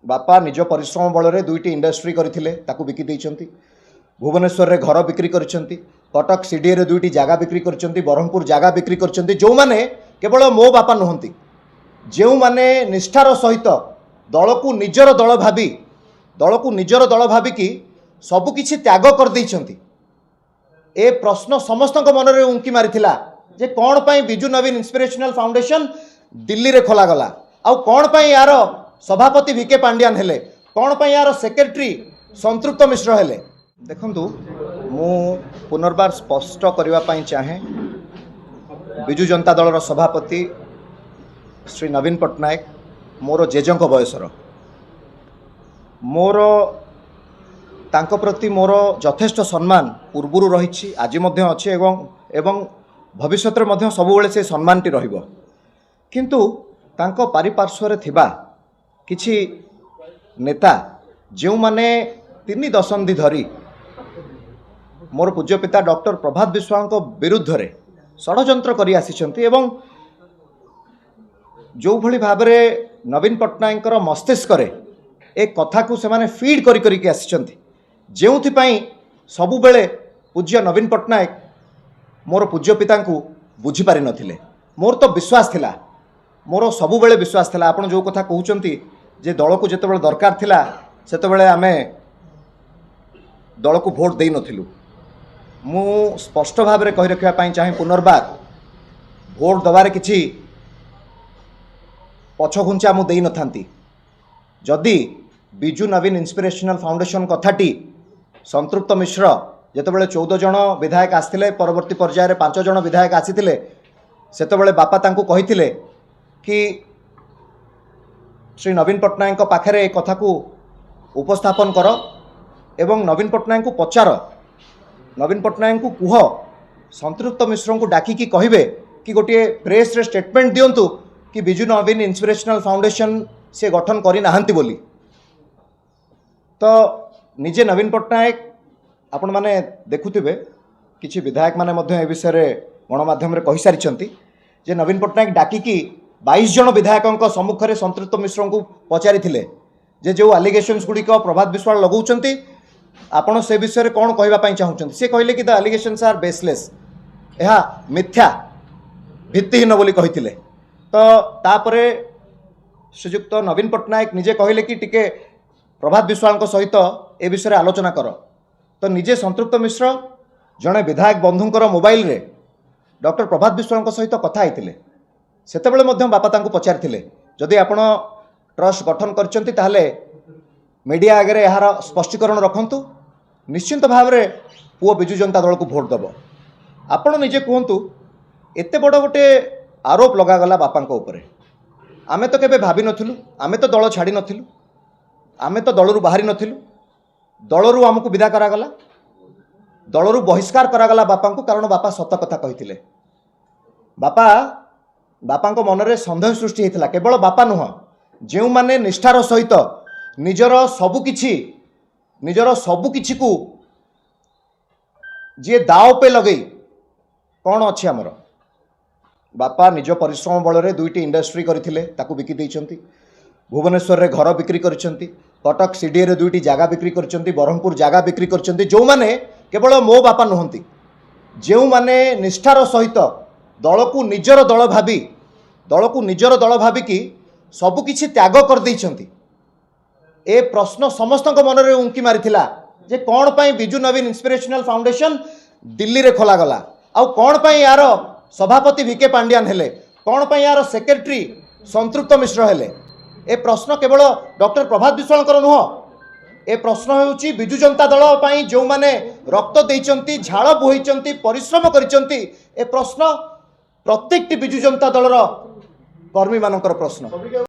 बापा निज परिश्रम बल दुईटी इंडस्ट्री करथिले ताकू बिकी देइचंती। भुवनेश्वर रे घर बिक्री करचंती, कटक सीडीए रे दुईटी जगह बिक्री करचंती, ब्रह्मपुर जगह बिक्री करचंती। जो माने केवल मो बापा नुहंती, जो माने निष्ठार सहित दल को निजर दल भाविकी सबकिछि त्याग कर देइचंती। ए प्रश्न समस्त मन में उंकी मारिथिला जे कौन पाई बिजू नवीन इंस्पिरेशनल फाउंडेशन दिल्ली रे खोला गला, आउ कौन पाई यार सभापति वीके पांड्यान हेले, कौन पाई यार सेक्रेटरी संतृप्त मिश्र हेले। देखंतु मु पुनर्बार स्पष्ट करबा पाई चाहे, बिजू जनता दलर सभापति श्री नवीन पट्टनायक मोर जेजंक बयसर, मोर तांको प्रति मोर यथेष्ट सम्मान पूर्वरु रही, आज अच्छे एवं भविष्य में सबुबले से सम्मानटी रहिबो। किंतु तांको पारिपार्श्व थिबा किछि नेता जो माने 3 दशंधि धरी मोर पूज्य पिता डॉक्टर प्रभात विश्वाल विरुद्ध रे षड्यंत्र करि आसिछंती एवं जो भली भाबरे नवीन पट्टनायक मस्तिष्क रे एक कथा को से माने फीड करि करि के आसिछंती, जेउथिपाई सबुबेले पूज्य नवीन पट्टनायक मोर पूज्य पिता को बुझी पारि नथिले। मोर तो विश्वास थिला, मोर सबुबेले विश्वास थिला। आपण जो कथा कहउचंती जे दल को जेतेबेले दरकार थिला सेतेबेले आमे दल को भोट देई नथिलु। मु स्पष्ट भाव में कहि रखिया पाई चाहे, पुनर्बार भोट दबारे किछि पछघुंचा मु देई नथांती जदि बिजू नवीन इंस्पिरेशनल फाउंडेशन कथाटी संतृप्त मिश्र जेतेबेले 14 जन विधायक आसिथिले, परवर्ती पर्यायर 5 जन विधायक आसिथिले, सेतेबेले बापा तांकू कहिथिले कि श्री नवीन पट्टनायक पाखरे ए कथा को उपस्थापन कर एवं नवीन पट्टनायक को पचार, नवीन पट्टनायक को कुह संतृप्त मिश्र को डाकिकी कहिबे कि गोटे प्रेस रे स्टेटमेंट दियंतु कि बिजू नवीन इंस्पिरेशनल फाउंडेशन से गठन करि नाहंती बोली। तो निजे नवीन पट्टनायक आपण माने देखुथिबे किछि विधायक माने मध्य ए विषय रे गणमाध्यम रे कहि सारिछंती जे नवीन पट्टनायक डाकिकी 22 जन विधायकों सम्मुख में संतृप्त मिश्र को पचारिथिले जे जो आलिगेशंस गुड़िक प्रभात विश्वाल लगौचंती आपण से विषय रे कोन कहबा पई चाहुचंती। से कहले कि द आलिगेशंस आर बेसलेस, एहा मिथ्या भित्तिहीन बोली कहिथिले। तो तापरे श्रीयुक्त नवीन पट्टनायक निजे कहले कि टिके प्रभात विश्वाल सहित ए विषय रे आलोचना कर। तो निजे संतृप्त मिश्र जड़े विधायक बंधुंकर मोबाइल रे डॉक्टर प्रभात विश्वाल सहित कथा होते, सेतेबेले मध्यम बापा तांकू पचारिथिले जदि आपण ट्रस्ट गठन करचंती ताहले मीडिया आगे यार स्पष्टीकरण रखंतु, निश्चिंत भाव में पुओ बिजू जनता दल को भोट दब। आपण निजे कहतु एते बड़ गोटे आरोप लगागला बापांक उपरे, आमे तो केबे भाबी नथिलु, आमे तो दल छाड़ी नथिलु, आमे तो दलरू बाहरी नथिलु, दलरू आमको विदा करागला, दलरू बहिष्कार करागला बापा को, कारण बापा सत कथा कहिथिले। बापा मन में सन्देह सृष्टि होता, केवल बापा नुह जो माने निष्ठार सहित निजर सबुकिछि को जी दाव पे लगे कौन अच्छी आमर बापा निज परिश्रम बल दुईटी इंडस्ट्री करथिले ताकू बिकी देइचंती। भुवनेश्वर रे घर बिक्री करचंती, कटक सीडीए रे दुईटी जगह बिक्री करचंती, ब्रह्मपुर जगह बिक्री करचंती। जो माने केवल मो बापा नुहंती, जो माने निष्ठार सहित दल को निजर दल भाविकी सबकिछि त्याग कर देइचंती। ए प्रश्न समस्त मन में उंकी मारिथिला जे कौन पाई बिजू नवीन इंस्पिरेशनल फाउंडेशन दिल्ली रे खोला गला, आउ कौन पाई यार सभापति वीके पांड्यान हेले, कौन पाई यार सेक्रेटरी संतृप्त मिश्र हेले। ए प्रश्न केवल डॉक्टर प्रभात विश्वाल नुह, ए प्रश्न होउची बिजू जनता दल पाई जो माने रक्त देइचंती, झाड़ बोहिचंती, परिश्रम करिचंती। ए प्रश्न प्रत्येकटी बिजू जनता दलर कर्मी मानकर प्रश्न।